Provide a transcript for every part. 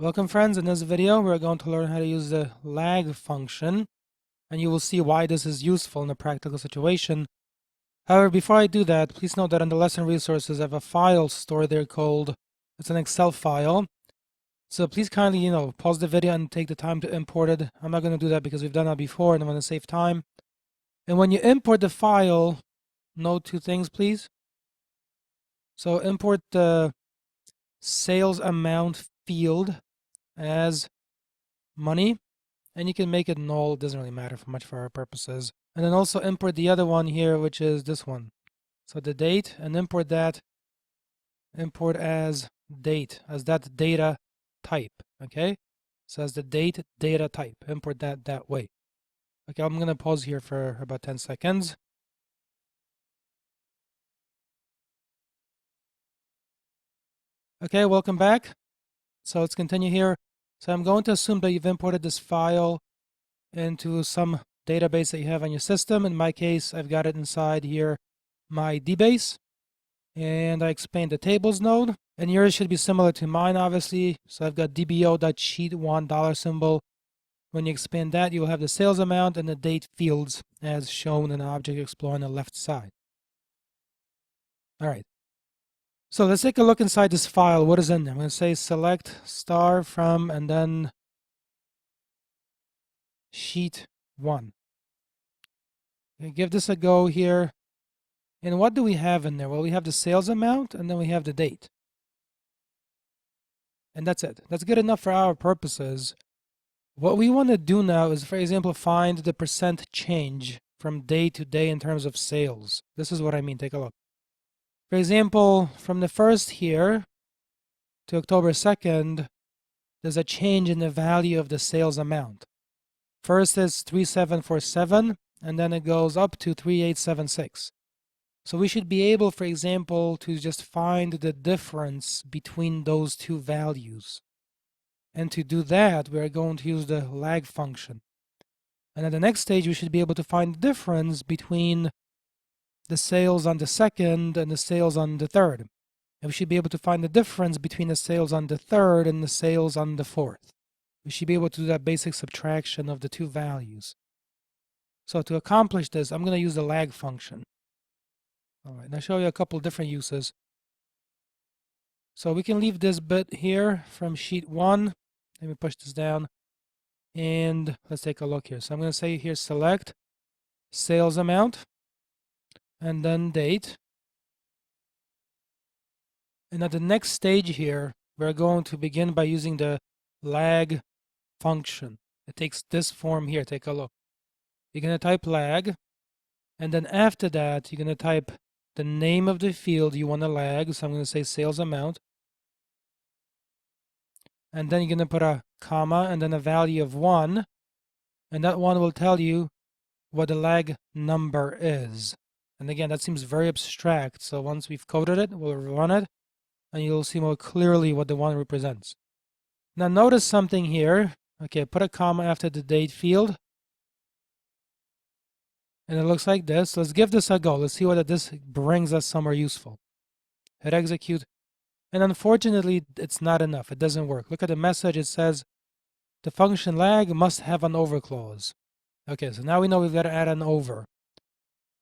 Welcome friends, in this video we're going to learn how to use the lag function, and you will see why this is useful in a practical situation. However, before I do that, please note that in the lesson resources I have a file stored there called, it's an Excel file. So please kindly, pause the video and take the time to import it. I'm not going to do that because we've done that before and I want to save time. And when you import the file, note two things please. So import the sales amount field as money, and you can make it null. It doesn't really matter for much for our purposes. And then also import the other one here, which is this one. So the date, and import that, import as date, as that data type, okay? So as the date data type, import that way. Okay, I'm gonna pause here for about 10 seconds. Okay, welcome back. So let's continue here. So I'm going to assume that you've imported this file into some database that you have on your system. In my case, I've got it inside here, my DBase, and I explained the tables node, and yours should be similar to mine, obviously. So I've got dbo.sheet1 $symbol. When you expand that, you will have the sales amount and the date fields as shown in Object Explorer on the left side. All right. So let's take a look inside this file. What is in there? I'm going to say select star from and then sheet 1. Okay, give this a go here. And what do we have in there? Well, we have the sales amount and then we have the date. And that's it. That's good enough for our purposes. What we want to do now is, for example, find the percent change from day to day in terms of sales. This is what I mean. Take a look. For example, from the 1st here to October 2nd, there's a change in the value of the sales amount. First is 3747, and then it goes up to 3876. So we should be able, for example, to just find the difference between those two values. And to do that, we're going to use the lag function. And at the next stage, we should be able to find the difference between the sales on the 2nd and the sales on the 3rd. And we should be able to find the difference between the sales on the 3rd and the sales on the 4th. We should be able to do that basic subtraction of the two values. So to accomplish this, I'm going to use the lag function. All right, I'll show you a couple different uses. So we can leave this bit here from sheet 1. Let me push this down. And let's take a look here. So I'm going to say here select sales amount and then date. And at the next stage here, we're going to begin by using the lag function. It takes this form here. Take a look. You're going to type lag, and then after that, you're going to type the name of the field you want to lag. So I'm going to say sales amount. And then you're going to put a comma and then a value of 1. And that 1 will tell you what the lag number is. And again, that seems very abstract. So once we've coded it, we'll run it, and you'll see more clearly what the 1 represents. Now notice something here. Okay, put a comma after the date field. And it looks like this. Let's give this a go. Let's see whether this brings us somewhere useful. Hit execute. And unfortunately, it's not enough. It doesn't work. Look at the message. It says the function lag must have an over clause. Okay, so now we know we've got to add an over.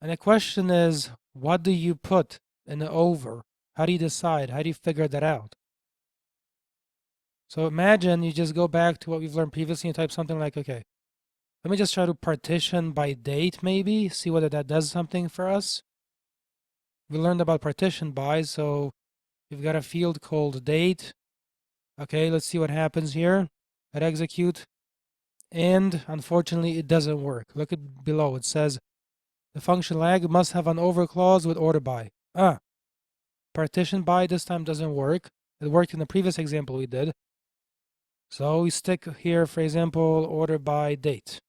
And the question is, what do you put in the over? How do you decide? How do you figure that out? So imagine you just go back to what we've learned previously and type something like, okay, let me just try to partition by date maybe, see whether that does something for us. We learned about partition by, so we've got a field called date. Okay, let's see what happens here. Hit execute. And unfortunately, it doesn't work. Look at below. It says the function lag must have an over clause with order by. Partition by this time doesn't work. It worked in the previous example we did. So we stick here, for example, order by date.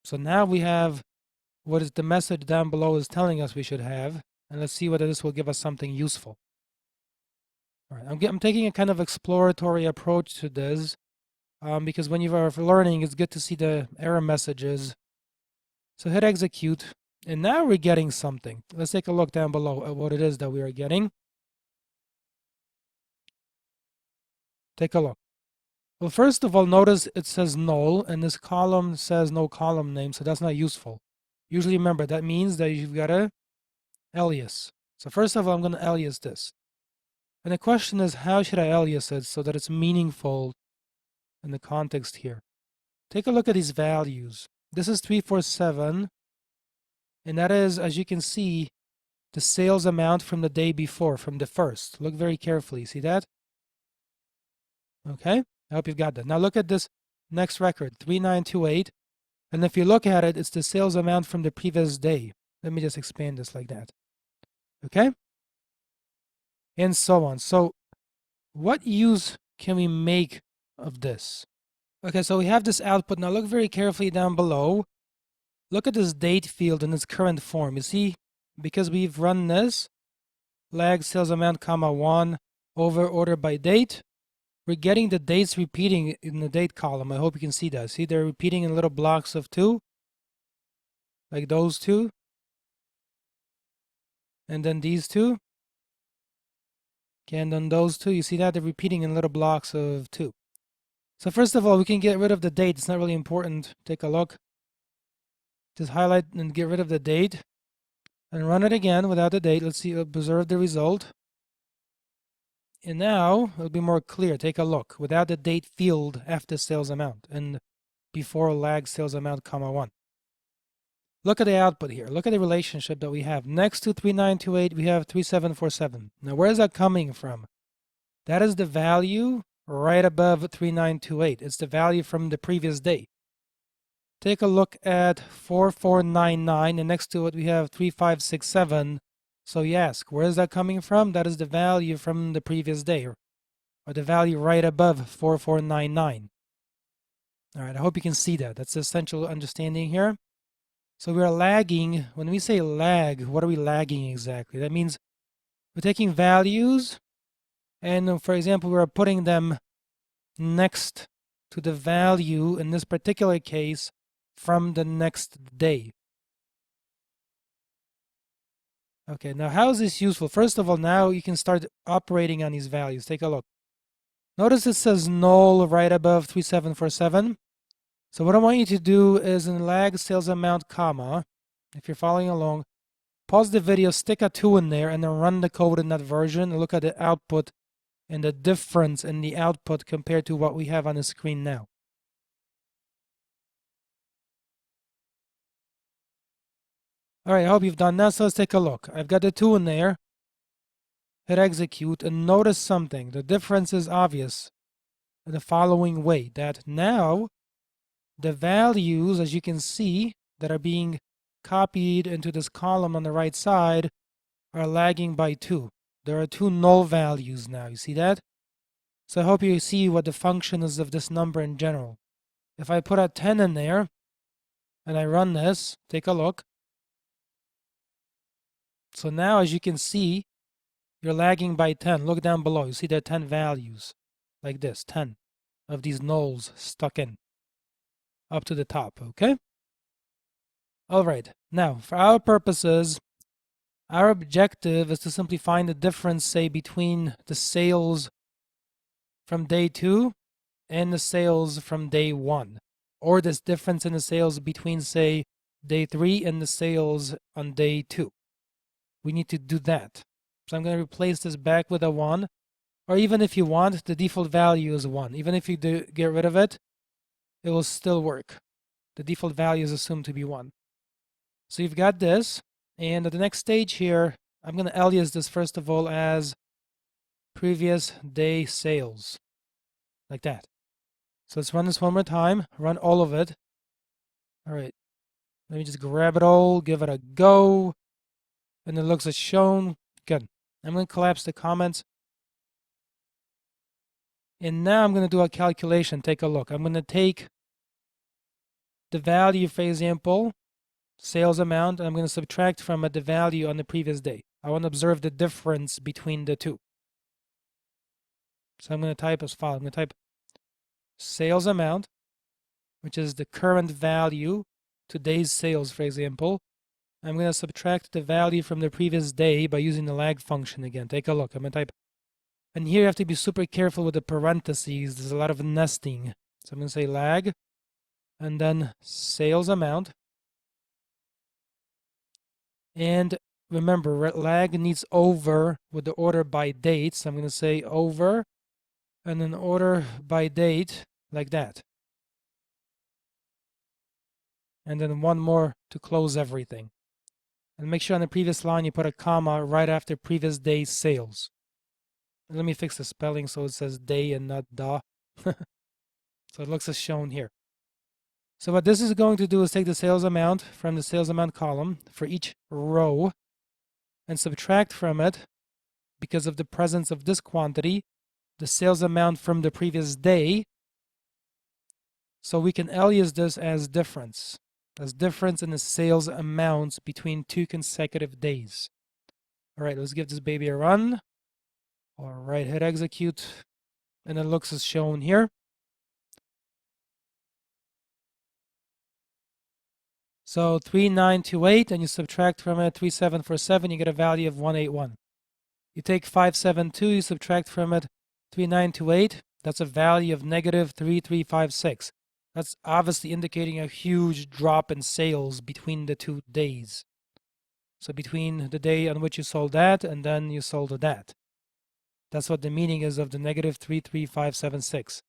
So now we have what is the message down below is telling us we should have. And let's see whether this will give us something useful. All right, I'm taking a kind of exploratory approach to this because when you are learning, it's good to see the error messages. So hit execute. And now we're getting something. Let's take a look down below at what it is that we are getting. Take a look. Well, first of all, notice it says null, and this column says no column name, so that's not useful. Usually, remember, that means that you've got to alias. So first of all, I'm going to alias this. And the question is, how should I alias it so that it's meaningful in the context here? Take a look at these values. This is 347, and that is, as you can see, the sales amount from the day before, from the first. Look very carefully. See that? Okay, I hope you've got that. Now look at this next record, 3928. And if you look at it, it's the sales amount from the previous day. Let me just expand this like that. Okay? And so on. So what use can we make of this? Okay, so we have this output. Now look very carefully down below. Look at this date field in its current form. You see, because we've run this, lag sales amount, comma 1, over order by date, we're getting the dates repeating in the date column. I hope you can see that. See, they're repeating in little blocks of 2, like those two. And then these two. Okay, and then those two. You see that? They're repeating in little blocks of 2. So first of all, we can get rid of the date. It's not really important. Take a look. Just highlight and get rid of the date. And run it again without the date. Let's see, observe the result. And now it'll be more clear. Take a look. Without the date field after sales amount and before lag sales amount, comma 1. Look at the output here. Look at the relationship that we have. Next to 3928, we have 3747. Now, where is that coming from? That is the value right above 3928. It's the value from the previous day. Take a look at 4499, and next to it we have 3567. So you ask, where is that coming from? That is the value from the previous day, or the value right above 4499. All right, I hope you can see that. That's the essential understanding here. So we are lagging. When we say lag, what are we lagging exactly? That means we're taking values, and for example, we're putting them next to the value, in this particular case, from the next day. Okay, now how is this useful? First of all, now you can start operating on these values. Take a look. Notice it says null right above 3747. So what I want you to do is in lag sales amount, comma, if you're following along, pause the video, stick a 2 in there, and then run the code in that version and look at the output and the difference in the output compared to what we have on the screen now. All right, I hope you've done that. So let's take a look. I've got the 2 in there. Hit execute and notice something. The difference is obvious in the following way, that now the values, as you can see, that are being copied into this column on the right side are lagging by 2. There are 2 null values now. You see that? So I hope you see what the function is of this number in general. If I put a 10 in there and I run this, take a look. So now, as you can see, you're lagging by 10. Look down below. You see there are 10 values like this, 10 of these nulls stuck in up to the top, okay? All right. Now, for our purposes, our objective is to simply find the difference, say, between the sales from day 2 and the sales from day 1, or this difference in the sales between, say, day 3 and the sales on day 2. We need to do that. So I'm going to replace this back with a 1, or even if you want, the default value is 1. Even if you do get rid of it, it will still work. The default value is assumed to be 1. So you've got this, and at the next stage here, I'm going to alias this first of all as previous day sales, like that. So let's run this one more time, run all of it. All right, let me just grab it all, give it a go, and it looks as shown. Good. I'm going to collapse the comments. And now I'm going to do a calculation. Take a look. I'm going to take the value, for example, sales amount, and I'm going to subtract from it the value on the previous day. I want to observe the difference between the two. So I'm going to type as follows. I'm going to type sales amount, which is the current value, today's sales, for example. I'm going to subtract the value from the previous day by using the lag function again. Take a look. I'm going to type And here you have to be super careful with the parentheses. There's a lot of nesting. So I'm going to say lag and then sales amount. And remember, lag needs over with the order by date. So I'm going to say over and then order by date like that. And then one more to close everything. And make sure on the previous line you put a comma right after previous day's sales. And let me fix the spelling so it says day and not da. So it looks as shown here. So what this is going to do is take the sales amount from the sales amount column for each row and subtract from it, because of the presence of this quantity, the sales amount from the previous day. So we can alias this as difference in the sales amounts between 2 consecutive days. All right, let's give this baby a run. All right, hit execute, and it looks as shown here. So 3928, and you subtract from it 3747, you get a value of 181. You take 572, you subtract from it 3928, that's a value of negative 3356. That's obviously indicating a huge drop in sales between the 2 days. So between the day on which you sold that and then you sold that. That's what the meaning is of the negative 33576.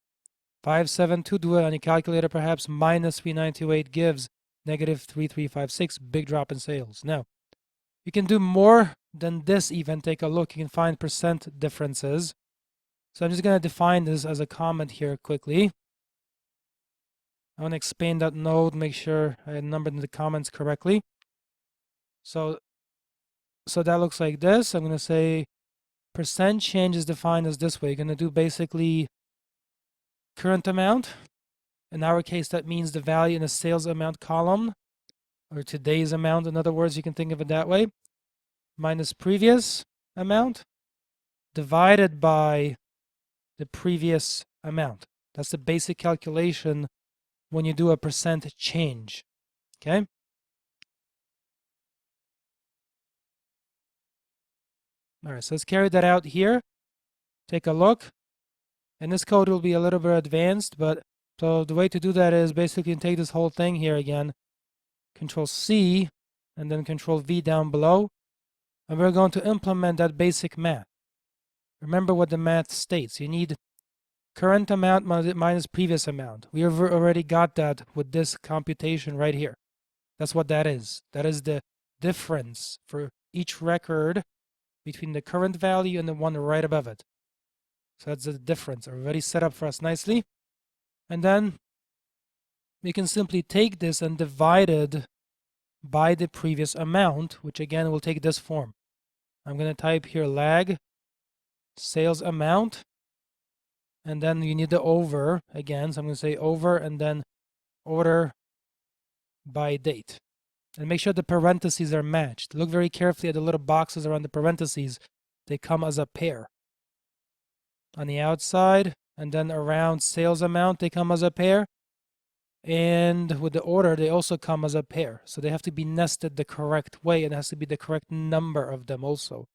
572, do it on your calculator perhaps, minus 3928 gives negative 3356, big drop in sales. Now, you can do more than this even. Take a look. You can find percent differences. So I'm just going to define this as a comment here quickly. I want to expand that node, make sure I numbered the comments correctly. So that looks like this. I'm going to say percent change is defined as this way. You're going to do basically current amount. In our case, that means the value in the sales amount column, or today's amount. In other words, you can think of it that way. Minus previous amount divided by the previous amount. That's the basic calculation when you do a percent change. Okay? All right, so let's carry that out here. Take a look. And this code will be a little bit advanced, but so the way to do that is basically take this whole thing here again, Control C, and then Control V down below, and we're going to implement that basic math. Remember what the math states. You need current amount minus previous amount. We have already got that with this computation right here. That's what that is. That is the difference for each record between the current value and the one right above it. So that's the difference already set up for us nicely. And then we can simply take this and divide it by the previous amount, which again will take this form. I'm going to type here lag sales amount, and then you need the over again. So I'm going to say over and then order by date. And make sure the parentheses are matched. Look very carefully at the little boxes around the parentheses. They come as a pair. On the outside, and then around sales amount, they come as a pair. And with the order, they also come as a pair. So they have to be nested the correct way, and it has to be the correct number of them also.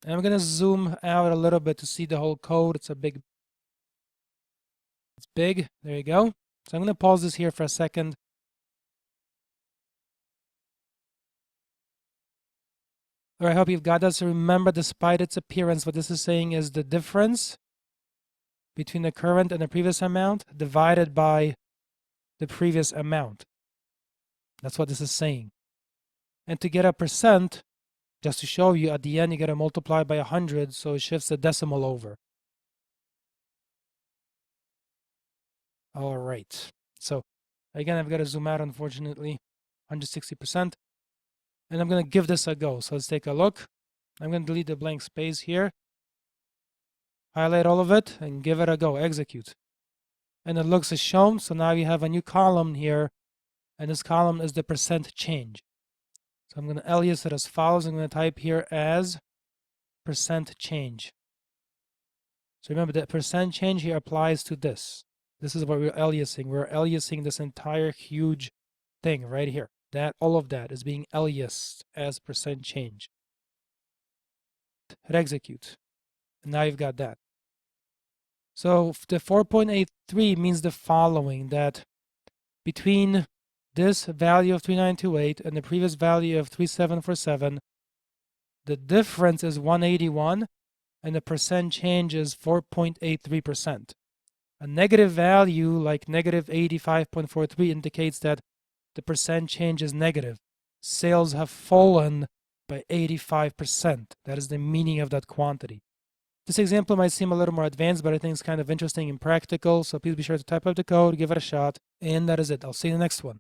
And I'm going to zoom out a little bit to see the whole code. It's big. There you go. So I'm going to pause this here for a second. All right, I hope you've got that. So remember, despite its appearance, what this is saying is the difference between the current and the previous amount divided by the previous amount. That's what this is saying. And to get a percent, just to show you, at the end you got to multiply by 100, so it shifts the decimal over. All right. So again, I've got to zoom out, unfortunately, 160%. And I'm going to give this a go. So let's take a look. I'm going to delete the blank space here. Highlight all of it and give it a go. Execute. And it looks as shown. So now you have a new column here. And this column is the percent change. So I'm going to alias it as follows. I'm going to type here as percent change. So remember, the percent change here applies to this. This is what we're aliasing. We're aliasing this entire huge thing right here. That all of that is being aliased as percent change. hit execute. And now you've got that. So the 4.83 means the following, that between this value of 3928 and the previous value of 3747, the difference is 181 and the percent change is 4.83%. A negative value like negative 85.43 indicates that the percent change is negative. Sales have fallen by 85%. That is the meaning of that quantity. This example might seem a little more advanced, but I think it's kind of interesting and practical, so please be sure to type up the code, give it a shot, and that is it. I'll see you in the next one.